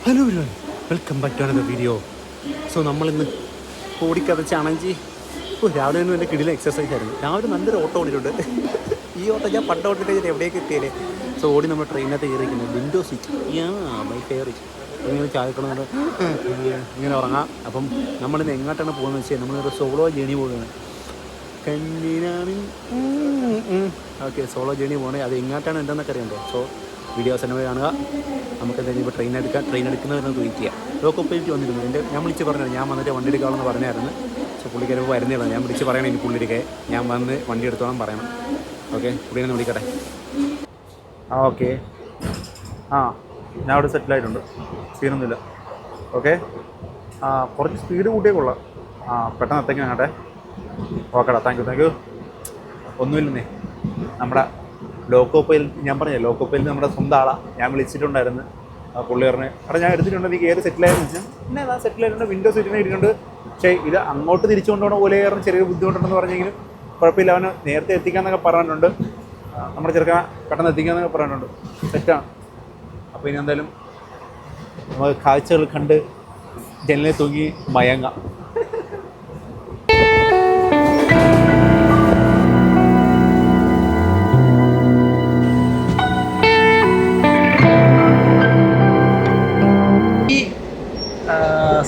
Hello everyone, welcome back to another video. So നമ്മളിന്ന് ഓടിക്കഥ ചാണഞ്ചി രാവിലെ തന്നെ എൻ്റെ കിടിലൻ എക്സസൈസ് ആയിരുന്നു. രാവിലെ നല്ലൊരു ഓട്ടം ഓടിയിട്ടുണ്ട്. ഈ ഓട്ടം ഞാൻ പണ്ട് ഓടി കഴിഞ്ഞാൽ എവിടേക്ക് എത്തിയേ. സോ ഓടി നമ്മൾ ട്രെയിനകത്ത് കയറിയിരിക്കുന്നത് വിൻഡോ സീറ്റ്, മൈ ഫേവറേറ്റ്. ഇങ്ങനെ ചായക്കണം ഇങ്ങനെ ഉറങ്ങാം. അപ്പം നമ്മളിന്ന് എങ്ങോട്ടാണ് പോകുന്നത് വെച്ചാൽ നമ്മളൊരു സോളോ ജേണി പോകുകയാണ്. കണ്ണിനാണ് ഓക്കെ, സോളോ ജേണി പോകണേ. അത് എങ്ങോട്ടാണ് എന്താണെന്നൊക്കെ അറിയണ്ടോ. സോ വീഡിയോസ് തന്നെ കാണുക. നമുക്ക് എന്തായാലും ഇപ്പോൾ ട്രെയിൻ എടുക്കുന്നവരെ വെയിറ്റ് ചെയ്യാം. ലോക്കോ പൈലറ്റ് വന്നിരുന്നു. ഞാൻ വിളിച്ച് പറഞ്ഞത് ഞാൻ വന്നിട്ട് വണ്ടി എടുക്കാമെന്ന് പറഞ്ഞായിരുന്നു. പക്ഷേ പുള്ളിക്കാർ വരുന്നില്ല. ഞാൻ വിളിച്ച് പറയണം ഇനി പുള്ളിക്ക് ഞാൻ വന്ന് വണ്ടി എടുത്തോളം പറയണം. ഓക്കെ, പുള്ളിനെ വിളിക്കട്ടെ. ഓക്കെ, ഞാൻ അവിടെ സെറ്റിലായിട്ടുണ്ട്, സീനൊന്നുമില്ല. ഓക്കെ, കുറച്ച് സ്പീഡ് കൂട്ടിയേ കൊള്ളാം. പെട്ടെന്ന് എത്തേക്കാൻ കേട്ടെ. ഓക്കെടാ, താങ്ക് യു. ഒന്നുമില്ലെന്നേ, നമ്മുടെ ലോക്കോ പൈലറ്റ് ഞാൻ പറഞ്ഞേ, ലോക്കോ പൈലറ്റ് നമ്മുടെ സ്വന്തം ആളാണ്. ഞാൻ വിളിച്ചിട്ടുണ്ടായിരുന്നു. പുള്ളി പറഞ്ഞ് അവിടെ ഞാൻ എടുത്തിട്ടുണ്ട്, നീ കയറി സെറ്റിലായെന്ന് വെച്ചാൽ പിന്നെ അതാ സെറ്റിലായിട്ടുണ്ട്. വിൻഡോ സീറ്റിനെ ഇരിക്കുന്നുണ്ട്. പക്ഷേ ഇത് അങ്ങോട്ട് തിരിച്ചു കൊണ്ടുപോകണ പോലെ കയറുന്ന ചെറിയ ബുദ്ധിമുട്ടുണ്ടെന്ന് പറഞ്ഞെങ്കിലും കുഴപ്പമില്ല. അവന് നേരത്തെ എത്തിക്കാമെന്നൊക്കെ പറഞ്ഞിട്ടുണ്ട്. നമ്മുടെ ചെറുക്കൻ പെട്ടെന്ന് എത്തിക്കാമെന്നൊക്കെ പറഞ്ഞിട്ടുണ്ട്. സെറ്റാണ്. അപ്പോൾ ഇനി എന്തായാലും നമുക്ക് കാഴ്ചകൾ കണ്ട് ജനലിൽ തൂങ്ങി മയങ്ങാം.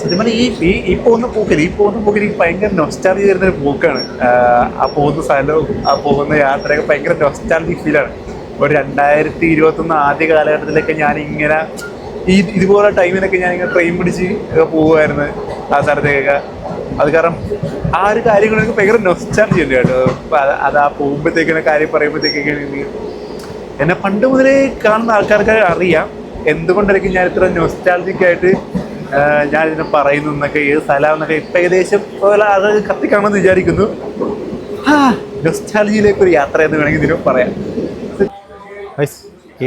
സത്യം പറഞ്ഞാൽ ഈ പോകുന്ന പോക്കിൽ എനിക്ക് ഭയങ്കര നൊസ്റ്റാൾജി തരുന്നൊരു പോക്കാണ്. ആ പോകുന്ന സ്ഥലവും ആ പോകുന്ന യാത്രയൊക്കെ ഭയങ്കര നൊസ്റ്റാൾജിക് ഫീലാണ്. ഒരു 2021 ആദ്യ കാലഘട്ടത്തിലൊക്കെ ഞാനിങ്ങനെ ഇതുപോലെ ടൈമിലൊക്കെ ഞാനിങ്ങനെ ട്രെയിൻ പിടിച്ച് പോകുമായിരുന്നു ആ സ്ഥലത്തേക്കൊക്കെ. അത് കാരണം ആ ഒരു കാര്യങ്ങൾ എനിക്ക് ഭയങ്കര നൊസ്റ്റാൾജി ഉണ്ട് കേട്ടോ. അത് ആ പോകുമ്പോഴത്തേക്കിനെ കാര്യം പറയുമ്പോഴത്തേക്കൊക്കെ എന്നെ പണ്ട് മുതലേ കാണുന്ന ആൾക്കാർക്ക് അറിയാം എന്തുകൊണ്ടായിരിക്കും ഞാൻ ഇത്ര നൊസ്റ്റാൾജിക്കായിട്ട് ഞാനിതിനെ പറയുന്നു എന്നൊക്കെ, ഏത് സ്ഥലം എന്നൊക്കെ ഇപ്പം ഏകദേശം അത് കത്തിക്കാണെന്ന് വിചാരിക്കുന്നു. നൊസ്റ്റാൾജിയിലേക്കൊരു യാത്ര എന്ന് വേണമെങ്കിൽ ഇതിനും പറയാം.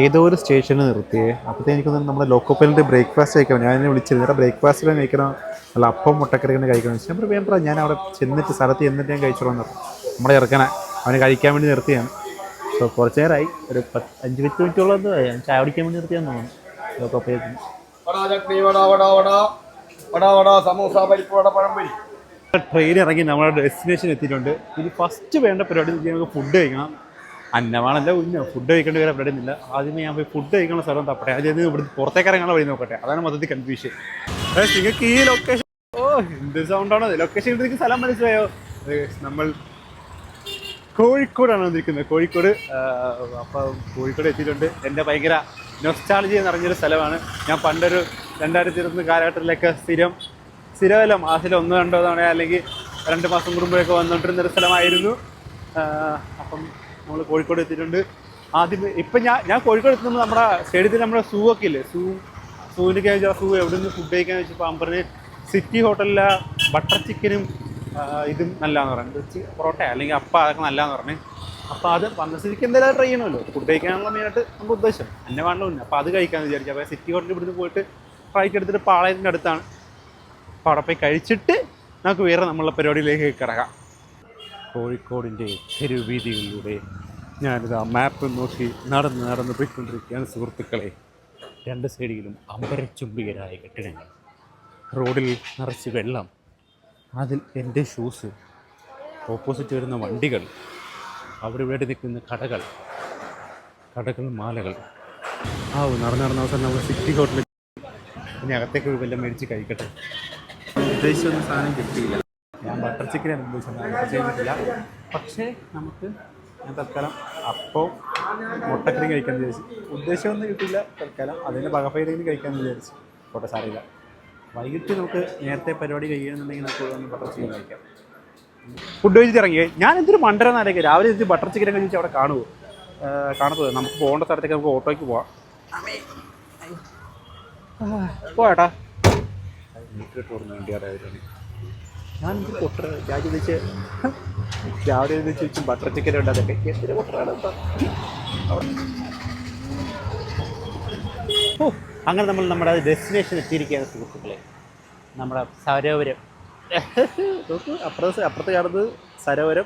ഏതോ ഒരു സ്റ്റേഷനിൽ നിർത്തിയേ. അപ്പോഴത്തേ എനിക്കൊന്ന് നമ്മുടെ ലോക്കോ പൈലറ്റ് ബ്രേക്ക്ഫാസ്റ്റ് കഴിക്കണം. ഞാൻ എന്നെ വിളിച്ചിരുന്നു, ഇവിടെ ബ്രേക്ക്ഫാസ്റ്റിലും കഴിക്കണം, അല്ല അപ്പം മുട്ടക്കറിയാണ് കഴിക്കണം. ഞാൻ വേണ്ട, ഞാൻ അവിടെ സ്ഥലത്ത് ചെന്നിട്ട് ഞാൻ കഴിച്ചോളാം. നമ്മുടെ ചെറുക്കനെ അവന് കഴിക്കാൻ വേണ്ടി നിർത്തിയാണ്. സോ കുറച്ച് നേരമായി, ഒരു 5 മിനിറ്റോളം ഞാൻ ചായ കുടിക്കാൻ വേണ്ടി നിർത്തിയാന്ന് തോന്നുന്നു ലോക്കോ പൈലറ്റിന്. ട്രെയിൻ ഇറങ്ങി നമ്മുടെ ഡെസ്റ്റിനേഷൻ എത്തിയിട്ടുണ്ട്. ഇനി ഫസ്റ്റ് വേണ്ട പരിപാടി നമുക്ക് ഫുഡ് കഴിക്കണം. അന്നമാണല്ലോ ഫുഡ് കഴിക്കേണ്ട വേറെ പരിപാടി ഒന്നുമില്ല. ആദ്യമേ ഞാൻ പോയി ഫുഡ് കഴിക്കുന്ന സ്ഥലം തപ്പട്ടെ. ആദ്യം ഇവിടെ പുറത്തേക്ക് ഇറങ്ങാനുള്ള വഴി നോക്കട്ടെ. അതാണ് മൊത്തത്തിൽ കൺഫ്യൂഷൻ. നിങ്ങൾക്ക് ഈ ലൊക്കേഷൻ എന്ത് സൗണ്ടാണോ ലൊക്കേഷൻ ഇവിടേക്ക് സ്ഥലം മനസ്സിലായോ? നമ്മൾ കോഴിക്കോടാണ് വന്നിരിക്കുന്നത്. കോഴിക്കോട്. അപ്പോൾ കോഴിക്കോട് എത്തിയിട്ടുണ്ട്. എൻ്റെ ഭയങ്കര നൊസ്റ്റാൾജി നിറഞ്ഞൊരു സ്ഥലമാണ്. ഞാൻ പണ്ടൊരു 2021 കാലഘട്ടത്തിലൊക്കെ സ്ഥിരമല്ല, മാസത്തിൽ 1-2 തവണ അല്ലെങ്കിൽ 2 മാസം കുടുംബമൊക്കെ വന്നുകൊണ്ടിരുന്നൊരു സ്ഥലമായിരുന്നു. അപ്പം നമ്മൾ കോഴിക്കോട് എത്തിയിട്ടുണ്ട്. ആദ്യം ഇപ്പം ഞാൻ കോഴിക്കോട് എത്തുമ്പോൾ നമ്മുടെ സ്റ്റേഡിയത്തിൽ നമ്മുടെ സൂ ഒക്കെ ഇല്ലേ, സൂവിൻ്റെ കഴിച്ചാൽ സൂ എവിടെ നിന്ന് ഫുഡ് കഴിക്കാൻ വെച്ചപ്പോൾ പറഞ്ഞ് സിറ്റി ഹോട്ടലിലെ ബട്ടർ ചിക്കനും ഇതും നല്ലതാണെന്ന് പറയുന്നത്. പൊറോട്ട അല്ലെങ്കിൽ അപ്പം അതൊക്കെ നല്ലതാണെന്ന് പറഞ്ഞു. അപ്പോൾ അത് വന്ന സ്ഥിതിക്ക് എന്തായാലും ട്രൈ ചെയ്യണമല്ലോ. ഫുഡ് കഴിക്കാനുള്ള മെയിനായിട്ട് നമ്മുടെ ഉദ്ദേശം എന്നെ വേണ്ടല്ലോ. അപ്പോൾ അത് കഴിക്കാമെന്ന് വിചാരിച്ചു. അപ്പോൾ സിറ്റി ഹോട്ടലിൽ ഇവിടുന്ന് പോയിട്ട് ഫ്ലൈറ്റ് എടുത്തിട്ട് പാളയത്തിൻ്റെ അടുത്താണ്. അപ്പോൾ അവിടെ പോയി കഴിച്ചിട്ട് നമുക്ക് വേറെ നമ്മളുടെ പരിപാടിയിലേക്ക് കിടക്കാം. കോഴിക്കോടിൻ്റെ തെരുവീതികളിലൂടെ ഞാനിത് ആ മാപ്പ് നോക്കി നടന്ന് പോയിക്കൊണ്ടിരിക്കുകയാണ് സുഹൃത്തുക്കളെ. 2 സൈഡിലും അമ്പരച്ചുംബികരായ കെട്ടിടങ്ങൾ, റോഡിൽ നിറച്ച് വെള്ളം, അതിൽ എൻ്റെ ഷൂസ്, ഓപ്പോസിറ്റ് വരുന്ന വണ്ടികൾ, അവിടെ ഇവിടെ നിൽക്കുന്ന കടകൾ, മാലകൾ. നടന്ന അവസാനം നമ്മൾ സിറ്റി ഹോട്ടലിൽ ഇനി അകത്തേക്ക് വല്ലതും മേടിച്ച് കഴിക്കട്ടെ. ഉദ്ദേശിച്ചൊന്നും സാധനം കിട്ടിയില്ല. ഞാൻ ബട്ടർ ചിക്കനാണ് ഉദ്ദേശിച്ചില്ല. പക്ഷേ ഞാൻ തൽക്കാലം അപ്പോൾ മുട്ടക്കറി കഴിക്കാമെന്ന് വിചാരിച്ചു. ഉദ്ദേശമൊന്നും കിട്ടിയില്ല. തൽക്കാലം അതിൻ്റെ വകഫയിലേക്ക് കഴിക്കാമെന്ന് വിചാരിച്ചു. പോട്ടെ, സാറില്ല. വൈകിട്ട് നമുക്ക് നേരത്തെ പരിപാടി കഴിയുകയാണെന്നുണ്ടെങ്കിൽ നമുക്ക് ബട്ടർ ചിക്കൻ കഴിക്കാം. ഫുഡ് കഴിച്ചിട്ട് ഇറങ്ങിയേ. ഞാൻ എന്തൊരു മണ്ടരെന്നാലേക്ക് രാവിലെ എത്തി ബട്ടർ ചിക്കൻ കഴിച്ച് അവിടെ കാണുന്നത്. നമുക്ക് പോകേണ്ട സ്ഥലത്തേക്ക് നമുക്ക് ഓട്ടോയ്ക്ക് പോവാം. പോയേട്ടാ മീറ്ററിട്ട് വേണ്ടി അറിയാമായിരുന്നു. ഞാൻ പൊട്ടർ രാവിലെ വെച്ച് ബട്ടർ ചിക്കൻ ഉണ്ട്. അതൊക്കെ എന്തൊരു പൊട്ടറാണ്. അങ്ങനെ നമ്മൾ നമ്മുടെ ഡെസ്റ്റിനേഷൻ എത്തിയിരിക്കുകയാണ് സുഹൃത്തുക്കളെ. നമ്മുടെ സരോവരം. അപ്പുറത്ത് കാണുന്നത് സരോവരം,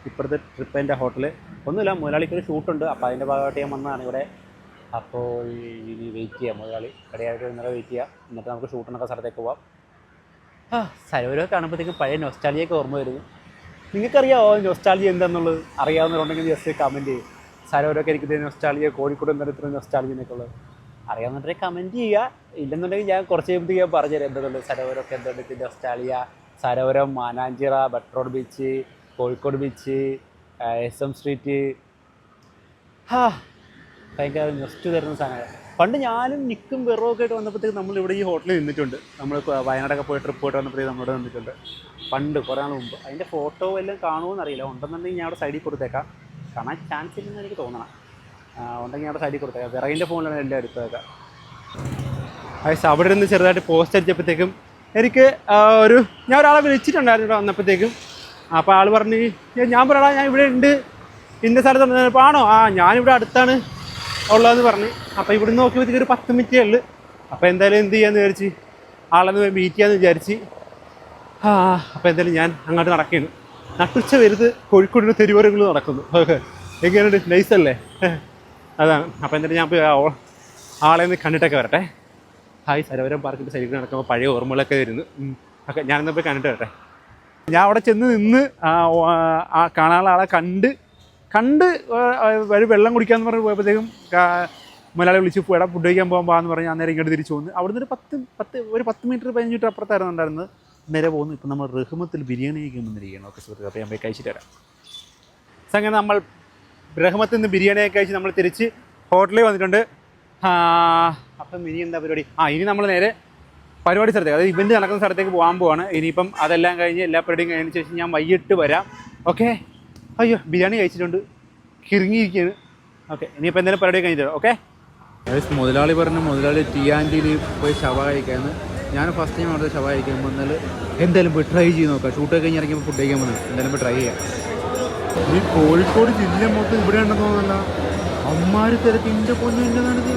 ഇപ്പുറത്തെ ട്രിപ്പിൻ്റെ ഹോട്ടൽ. ഒന്നുമില്ല, മുതലാളിക്കൊരു ഷൂട്ടുണ്ട്. അപ്പോൾ അതിൻ്റെ ഭാഗമായിട്ട് ഞാൻ വന്നതാണ് ഇവിടെ. അപ്പോൾ ഇനി വെയിറ്റ് ചെയ്യാം, മുതലാളി കടയായിട്ട് ഇന്നലെ വെയിറ്റ് ചെയ്യാം, എന്നിട്ട് നമുക്ക് ഷൂട്ടിനൊക്കെ സ്ഥലത്തേക്ക് പോവാം. സരോവരമൊക്കെ കാണുമ്പോഴത്തേക്കും പഴയ നൊസ്റ്റാൾജിയൊക്കെ ഓർമ്മ വരുന്നു. നിങ്ങൾക്കറിയാമോ നൊസ്റ്റാൾജി എന്താണെന്നുള്ളത്? അറിയാവുന്നവരുണ്ടെങ്കിൽ ജസ്റ്റ് കമൻറ്റ് ചെയ്യും. സരോവരമൊക്കെ എനിക്ക് നൊസ്റ്റാൾജിയ, കോഴിക്കോട് എന്തായാലും ഇത്ര നൊസ്റ്റാൾജി എന്നൊക്കെ ഉള്ളത് അറിയാവുന്നുണ്ടെങ്കിൽ കമൻറ്റ് ചെയ്യുക. ഇല്ലെന്നുണ്ടെങ്കിൽ ഞാൻ കുറച്ച് കഴിയുമ്പോൾ ഞാൻ പറഞ്ഞുതരാം എന്തുള്ളത് സരോവരമൊക്കെ എന്തുകൊണ്ട് nostalgia. Sarovaram, Mananchira, Butt Road beach, Kozhikode beach, SM street, ഭയങ്കര നെസ്റ്റ് തരുന്ന സാധനങ്ങൾ. പണ്ട് ഞാനും നിക്കും വെറൊക്കെ ആയിട്ട് വന്നപ്പോഴത്തേക്ക് നമ്മളിവിടെ ഈ ഹോട്ടലിൽ നിന്നിട്ടുണ്ട്. നമ്മൾ വയനാടൊക്കെ പോയി ട്രിപ്പ് പോയിട്ട് വന്നപ്പോഴത്തേക്ക് നമ്മളിവിടെ നിന്നിട്ടുണ്ട് പണ്ട് കുറേ നാൾ മുമ്പ്. അതിൻ്റെ ഫോട്ടോ എല്ലാം കാണുമോയെന്ന് അറിയില്ല. ഉണ്ടെന്നുണ്ടെങ്കിൽ ഞാൻ അവിടെ സൈഡിൽ കൊടുത്തേക്കാം. കാണാൻ ചാൻസ് ഇല്ലെന്ന് എനിക്ക് തോന്നണം. ഉണ്ടെങ്കിൽ അവിടെ സൈഡിൽ കൊടുത്തേക്കാം. വിറകിൻ്റെ ഫോണിലാണ് എല്ലാം എടുത്തേക്കാം. അവിടെ നിന്ന് ചെറുതായിട്ട് പോസ്റ്റ് അടിച്ചപ്പോഴത്തേക്കും എനിക്ക് ഞാൻ ഒരാളെ വിളിച്ചിട്ടുണ്ടായിരുന്നു ഇവിടെ വന്നപ്പോഴത്തേക്കും. അപ്പോൾ ആൾ പറഞ്ഞ്, ഞാൻ പറയടാ ഞാൻ ഇവിടെ ഉണ്ട്, ഇന്ന സ്ഥലത്ത്. അപ്പോൾ ആണോ? ഞാനിവിടെ അടുത്താണ് ഉള്ളതെന്ന് പറഞ്ഞ്. അപ്പോൾ ഇവിടുന്ന് നോക്കിയപ്പോഴത്തേക്ക് ഒരു 10 മിനിറ്റേ ഉള്ളു. അപ്പോൾ എന്തായാലും എന്ത് ചെയ്യാമെന്ന് വിചാരിച്ച് ആളെന്ന് മീറ്റ് ചെയ്യാമെന്ന് വിചാരിച്ച് അപ്പോൾ എന്തായാലും ഞാൻ അങ്ങോട്ട് നടക്കുകയാണ്. നട്ടുച്ച വരുത് കോഴിക്കോടിൻ്റെ തെരുവോരങ്ങൾ നടക്കുന്നു. എങ്ങനെയുണ്ട്? നൈസല്ലേ? അതാണ്. അപ്പോൾ എന്തായാലും ഞാൻ പോയി ആളെ ഒന്ന് കണ്ടിട്ടൊക്കെ വരട്ടെ. ഹായ്. സരോവരം പാർക്കിൻ്റെ സൈഡിൽ നടക്കുമ്പോൾ പഴയ ഓർമ്മകളൊക്കെ വരുന്നു. ഓക്കെ, ഞാനിന്ന് പോയി കണ്ടിട്ട് വരട്ടെ. ഞാൻ അവിടെ ചെന്ന് നിന്ന് കാണാനുള്ള ആളെ കണ്ട് ഒരു വെള്ളം കുടിക്കാമെന്ന് പറഞ്ഞ് പോയപ്പോഴത്തേക്കും മലയാളി വിളിച്ച് പോയിടാ ഫുഡ് കഴിക്കാൻ പോകാൻ എന്ന് പറഞ്ഞ് അന്നേരം ഇങ്ങോട്ട് തിരിച്ചു പോകുന്നു. അവിടെ നിന്ന് ഒരു 10 മീറ്റർ 15 മീറ്റർ അപ്പുറത്തായിരുന്നു ഉണ്ടായിരുന്നത്. നേരെ പോകുന്നു. ഇപ്പം നമ്മൾ റഹ്മത്തിൽ ബിരിയാണി കഴിക്കാൻ വന്നിരിക്കുകയാണ്. ഓക്കെ സുഹൃത്തുക്കളെ, അപ്പോൾ ഞാൻ പോയി കഴിച്ചിട്ട് വരാം. അങ്ങനെ നമ്മൾ റഹ്മത്തിൽ നിന്ന് ബിരിയാണിയൊക്കെ കഴിച്ച് നമ്മൾ തിരിച്ച് ഹോട്ടലിൽ വന്നിട്ടുണ്ട്. അപ്പം ഇനി എന്താ പരിപാടി? ഇനി നമ്മൾ നേരെ പരിപാടി സ്ഥലത്തേക്ക്, അതായത് ഇവൻറ്റ് നടക്കുന്ന സ്ഥലത്തേക്ക് പോകാൻ പോവാണ്. ഇനിയിപ്പം അതെല്ലാം കഴിഞ്ഞ് എല്ലാ പരിപാടിയും കഴിഞ്ഞതിന് ശേഷം ഞാൻ വൈകിട്ട് വരാം. ഓക്കെ. അയ്യോ, ബിരിയാണി കഴിച്ചിട്ടുണ്ട്, കിറങ്ങിയിരിക്കുകയാണ്. ഓക്കെ, ഇനിയിപ്പോൾ എന്തെങ്കിലും പരിപാടി കഴിഞ്ഞിട്ട് വരാം. ഓക്കെ. മുതലാളി പറഞ്ഞു മുതലാളി ടിയാൻറ്റിയിൽ പോയി ഷവായ കഴിക്കാമെന്ന്. ഞാൻ ഫസ്റ്റ് ടൈം അവിടെ ഷവായ കഴിക്കാൻ വന്നാൽ എന്തായാലും പോയി ട്രൈ ചെയ്ത് നോക്കാം. ഷൂട്ടൊക്കെ കഴിഞ്ഞ് ഇറങ്ങിയപ്പോൾ ഫുഡ് കഴിക്കാൻ വന്നത് എന്തായാലും പോയി ട്രൈ ചെയ്യാം. ഈ കോഴിക്കോട് ജില്ല മൊത്തം ഇവിടെ ഉണ്ടെന്ന് തോന്നല്ല. അമ്മാര് തിരക്ക്. എൻ്റെ പൊന്നു എന്നതാണിത്?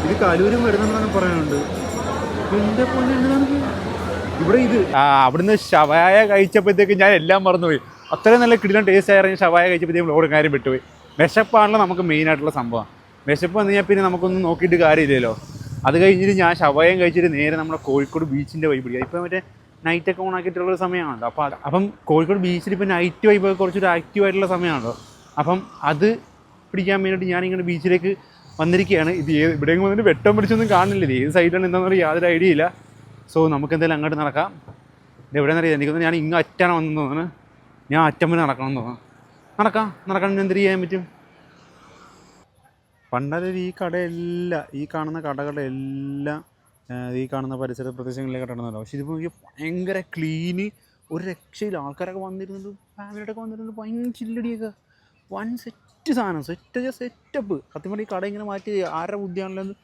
ഇത് കലൂരും വരുന്നുണ്ടെന്ന് പറയാനുണ്ട്. എൻ്റെ പൊന്നു എന്നതാണിത് ഇവിടെ? ഇത് അവിടുന്ന് ഷവായ കഴിച്ചപ്പോഴത്തേക്ക് ഞാൻ എല്ലാം മറന്നുപോയി. അത്രയും നല്ല കിടിലൻ ടേസ്റ്റ് ആയിരുന്നു ഷവായ കഴിച്ചപ്പോഴത്തേക്കും ഓടും കാര്യം വിട്ടുപോയി. വിശപ്പാണല്ലോ നമുക്ക് മെയിനായിട്ടുള്ള സംഭവം. വിശപ്പ് വന്നു കഴിഞ്ഞാൽ പിന്നെ നമുക്കൊന്നും നോക്കിയിട്ട് കാര്യമില്ലല്ലോ. അത് കഴിഞ്ഞിട്ട് ഞാൻ ഷവായം കഴിച്ചിട്ട് നേരെ നമ്മുടെ കോഴിക്കോട് ബീച്ചിൻ്റെ വൈബ് പിടിക്കുക. ഇപ്പോൾ മറ്റേ നൈറ്റൊക്കെ ഓൺ ആക്കിയിട്ടുള്ളൊരു സമയമാണല്ലോ. അപ്പം കോഴിക്കോട് ബീച്ചിൽ ഇപ്പോൾ നൈറ്റ് വൈബ് കുറച്ചൊരു ആക്റ്റീവായിട്ടുള്ള സമയമാണല്ലോ. അപ്പം അത് പിടിക്കാൻ വേണ്ടിയിട്ട് ഞാനിങ്ങനെ ബീച്ചിലേക്ക് വന്നിരിക്കുകയാണ്. ഇത് ഇവിടെയും വന്നിട്ട് വെട്ടം പിടിച്ചൊന്നും കാണില്ല. ഇത് ഏത് സൈഡിലാണ് എന്താണെന്ന് പറയുക യാതൊരു ഐഡിയ ഇല്ല. സോ നമുക്ക് എന്തായാലും അങ്ങോട്ട് നടക്കാം. ഇത് എവിടെയെന്നറിയാം. എനിക്കൊന്ന് ഞാൻ ഇങ്ങ് അറ്റാണ് വന്നെന്ന് തോന്നുന്നു. ഞാൻ അറ്റം വരെ നടക്കണം എന്ന് തോന്നുന്നു. നടക്കണം എന്തിനു ചെയ്യാൻ പറ്റും? പണ്ടാലും ഈ കടയെല്ലാം, ഈ കാണുന്ന കടകളെല്ലാം ഈ കാണുന്ന പരിസര പ്രദേശങ്ങളിലേക്ക് കടന്നല്ലോ. പക്ഷേ ഇതിപ്പോൾ എനിക്ക് ഭയങ്കര ക്ലീന്, ഒരു രക്ഷയില്ല. ആൾക്കാരൊക്കെ വന്നിരുന്നുണ്ട്, ഫാമിലിയായിട്ടൊക്കെ വന്നിരുന്നുണ്ട്. ഭയങ്കര ചില്ലടിയൊക്കെ വൺ സെറ്റ് സാധനം, സെറ്റപ്പ്. സത്യം പറഞ്ഞാൽ ഈ കട ഇങ്ങനെ മാറ്റി ആരുടെ ബുദ്ധിയാണല്ലോ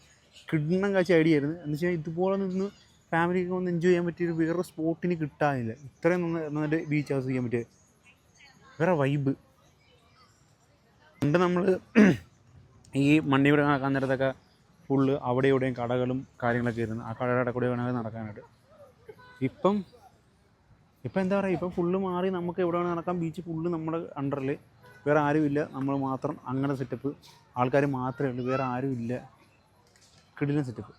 കിണ്ണം കാഴ്ച ഐഡിയ ആയിരുന്നു. എന്ന് വെച്ചാൽ ഇതുപോലെ നിന്ന് ഫാമിലിക്ക് വന്ന് എൻജോയ് ചെയ്യാൻ പറ്റിയൊരു വേറെ സ്പോട്ടിന് കിട്ടാനില്ല. ഇത്രയും നന്നായിട്ട് ബീച്ച് ആസ്വദിക്കാൻ പറ്റിയ വേറെ വൈബ്. പണ്ട് നമ്മൾ ഈ മണ്ണിവിടെ നടക്കാൻ നേരത്തൊക്കെ ഫുള്ള് അവിടെ ഇവിടെയും കടകളും കാര്യങ്ങളൊക്കെ ഇരുന്ന് ആ കടയുടെ കൂടെ വേണമെങ്കിൽ നടക്കാനായിട്ട്. ഇപ്പം എന്താ പറയുക, ഇപ്പം ഫുള്ള് മാറി നമുക്ക് എവിടെ വേണമെങ്കിൽ നടക്കാം. ബീച്ച് ഫുള്ള് നമ്മുടെ അണ്ടറിൽ, വേറെ ആരുമില്ല, നമ്മൾ മാത്രം. അങ്ങനെ സെറ്റപ്പ്, ആൾക്കാർ മാത്രമേ ഉള്ളൂ, വേറെ ആരുമില്ല. കിടിലൻ സെറ്റപ്പ്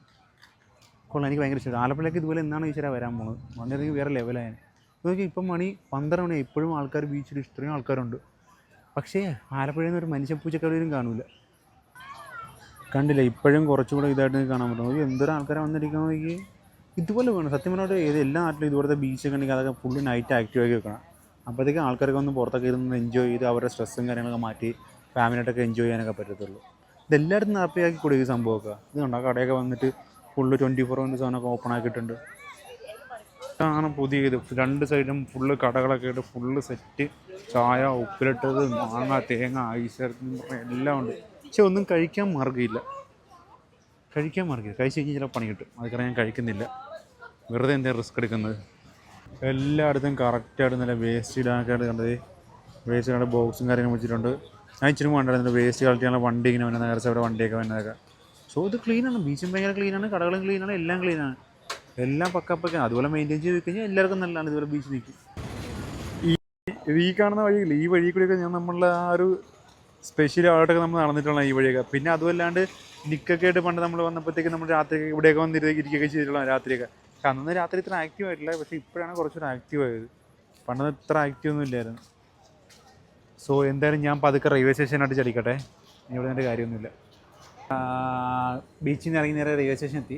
കൊള്ളാം. എനിക്ക് ഭയങ്കര ഇഷ്ടമാണ്. ആലപ്പുഴയ്ക്ക് ഇതുപോലെ എന്നാണ് ഈശ്വര വരാൻ പോകുന്നത്. വന്നിരുന്നെങ്കിൽ വേറെ ലെവലായാണ്. നോക്കി ഇപ്പം മണി 12 മണിയായി, ഇപ്പോഴും ആൾക്കാർ ബീച്ചിൽ ഇത്രയും ആൾക്കാരുണ്ട്. പക്ഷേ ആലപ്പുഴയിൽ നിന്ന് ഒരു മനുഷ്യ പൂച്ചക്കടയിലും കാണില്ല. കണ്ടില്ല, ഇപ്പോഴും കുറച്ചും കൂടെ ഇതായിട്ട് കാണാൻ പറ്റും. എന്തൊരു ആൾക്കാരെ വന്നിരിക്കണമെങ്കിൽ ഇതുപോലെ വേണം. സത്യം പറഞ്ഞാൽ എല്ലാ നാട്ടിലും ഇതുപോലത്തെ ബീച്ചൊക്കെ ഉണ്ടെങ്കിൽ അതൊക്കെ ഫുള്ള് നൈറ്റ് ആക്റ്റീവാക്കി വെക്കണം. അപ്പോഴത്തേക്കും ആൾക്കാരൊക്കെ ഒന്ന് പുറത്തൊക്കെ ഇരുന്ന് എൻജോയ് ചെയ്ത് അവരുടെ സ്ട്രെസ്സും കാര്യങ്ങളൊക്കെ മാറ്റി ഫാമിലിയായിട്ടൊക്കെ എൻജോയ് ചെയ്യാനൊക്കെ പറ്റത്തുള്ളൂ. ഇതെല്ലായിടത്തും ഹാപ്പിയാക്കി കൊടുക്കുക സംഭവമൊക്കെ. ഇതുകൊണ്ട് ആ കടയൊക്കെ വന്നിട്ട് ഫുള്ള് 24 സാധനമൊക്കെ ഓപ്പൺ ആക്കിയിട്ടുണ്ട്. ആണ് പുതിയ ഇത്. 2 സൈഡും ഫുള്ള് കടകളൊക്കെ ആയിട്ട് ഫുള്ള് സെറ്റ്. ചായ, ഉപ്പിലിട്ടത്, മാങ്ങ, തേങ്ങ, ഐസ് എല്ലാം ഉണ്ട്. പക്ഷെ ഒന്നും കഴിക്കാൻ മാർഗ്ഗമില്ല. കഴിച്ച് കഴിഞ്ഞാൽ ചില പണി കിട്ടും. അത് കാരണം ഞാൻ കഴിക്കുന്നില്ല. വെറുതെ എന്തെങ്കിലും റിസ്ക് എടുക്കുന്നത്. എല്ലായിടത്തും കറക്റ്റായിട്ട് നല്ല വേസ്റ്റ് ഇടാനൊക്കെ ആയിട്ട് കണ്ടത്. വേസ്റ്റ് ഇടാൻ ബോക്സും കാര്യങ്ങളും വെച്ചിട്ടുണ്ട്. ഞാൻ ഇച്ചിരി വേണ്ടായിരുന്നു വേസ്റ്റ് കളക്ട് വണ്ടി ഇങ്ങനെ വന്നത്, നേരത്തെ അവിടെ വണ്ടിയൊക്കെ വന്നതൊക്കെ. സോ ഇത് ക്ലീനാണ്. ബീച്ചും ഭയങ്കര ക്ലീനാണ്, കടകളും ക്ലീനാണ്, എല്ലാം ക്ലീനാണ്. എല്ലാം പക്ക. അതുപോലെ മെയിൻറ്റെയിൻ ചെയ്ത് കഴിഞ്ഞാൽ എല്ലാവർക്കും നല്ലതാണ്. ഇതുപോലെ ബീച്ച് നിൽക്കും. ഈ കാണുന്ന വഴിയില്ല, ഈ വഴി കൂടിയൊക്കെ ഞാൻ നമ്മളുടെ ആ ഒരു സ്പെഷ്യൽ ആയിട്ടൊക്കെ നമ്മൾ നടന്നിട്ടുള്ള ഈ വഴിയൊക്കെ. പിന്നെ അതുമല്ലാണ്ട് നിക്കൊക്കെ ആയിട്ട് പണ്ട് നമ്മൾ വന്നപ്പോഴത്തേക്ക് നമ്മൾ രാത്രി ഇവിടെയൊക്കെ വന്നിരുന്ന് ഇരിക്കുകയൊക്കെ ചെയ്തിട്ടുള്ള രാത്രിയൊക്കെ. പക്ഷെ അന്നൊന്നും രാത്രി ഇത്ര ആക്റ്റീവ് ആയിട്ടില്ല, പക്ഷേ ഇപ്പോഴാണ് കുറച്ചുകൂടെ ആക്റ്റീവ് ആയത്. പണ്ടൊന്നും ഇത്ര ആക്റ്റീവ് ഒന്നും ഇല്ലായിരുന്നു. സോ എന്തായാലും ഞാൻ പതുക്കെ റെയിൽവേ സ്റ്റേഷനായിട്ട് ചലിക്കട്ടെ, ഇവിടെ നിന്നിട്ട് കാര്യമൊന്നുമില്ല. ബീച്ചിൽ നിന്ന് ഇറങ്ങി നേരെ റെയിൽവേ സ്റ്റേഷൻ എത്തി.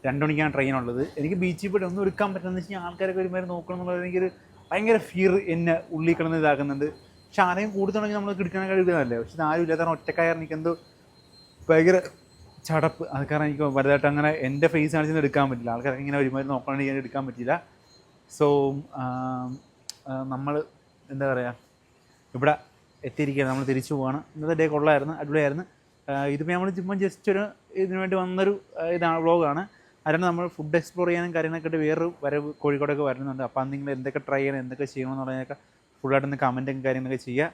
2 മണിക്കാണ് ട്രെയിനുള്ളത്. എനിക്ക് ബീച്ചിൽ പോയിട്ട് ഒന്നും എടുക്കാൻ പറ്റുമെന്ന് വെച്ച് കഴിഞ്ഞാൽ ആൾക്കാരൊക്കെ ഒരുമാതിരി നോക്കണം എന്നുള്ളത് എനിക്കൊരു ഭയങ്കര ഫിയർ എന്നെ ഉള്ളിൽ കിടന്ന് ഇതാക്കുന്നുണ്ട്. പക്ഷെ ആരെയും കൂടുതലുണ്ടെങ്കിൽ നമ്മൾ കിടക്കാനൊക്കെ കഴിയുന്നതല്ലേ. പക്ഷെ ഇത് ആരും ഇല്ലാത്ത ഒറ്റക്കായ എനിക്കെന്തോ ഭയങ്കര ചടപ്പ്. അത് കാരണം എനിക്ക് വലുതായിട്ട് അങ്ങനെ എൻ്റെ ഫേസ് കാണിച്ചൊന്നും എടുക്കാൻ പറ്റില്ല. ആൾക്കാരൊക്കെ ഇങ്ങനെ ഒരുമാതിരി നോക്കണമെങ്കിൽ ഞാൻ എടുക്കാൻ പറ്റില്ല. സോ നമ്മൾ എന്താ പറയുക, ഇവിടെ എത്തിയിരിക്കുകയാണ്. നമ്മൾ തിരിച്ചു പോവാണ്. ഇന്നത്തെ ഡേ കൊള്ളായിരുന്നു, അടിപൊളിയായിരുന്നു. ഇതിപ്പോൾ നമ്മൾ ചുമ്മാ ജസ്റ്റ് ഒരു ഇതിനു വേണ്ടി വന്നൊരു ഇതാണ് വ്ളോഗാണ്. അതിന് നമ്മൾ ഫുഡ് എക്സ്പ്ലോർ ചെയ്യാനും കാര്യങ്ങളൊക്കെ ആയിട്ട് വേറൊരു വരവ് കോഴിക്കോടൊക്കെ വരുന്നുണ്ട്. അപ്പോൾ അത് നിങ്ങൾ എന്തൊക്കെ ട്രൈ ചെയ്യണം, എന്തൊക്കെ ചെയ്യണം എന്നുള്ളതിനൊക്കെ ഫുള്ളായിട്ടൊന്ന് കമൻറ്റും കാര്യങ്ങളൊക്കെ ചെയ്യുക.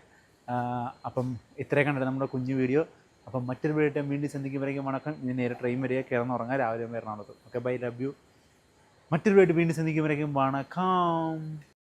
അപ്പം ഇത്രയൊക്കെ കണ്ടിട്ട് നമ്മുടെ കുഞ്ഞു വീഡിയോ. അപ്പം മറ്റൊരു വീഡിയോ വീണ്ടും സന്ധിക്കുമ്പോഴേക്കും വണക്കം. ഇനി നേരെ ട്രെയിൻ വരിക, കിടന്നുറങ്ങാൻ, രാവിലെ എറണാകുളത്ത്. Okay, bye, love you. മറ്റൊരു വീഡിയോ വീണ്ടും സന്ധിക്കുമ്പോഴേക്കും വണക്കം.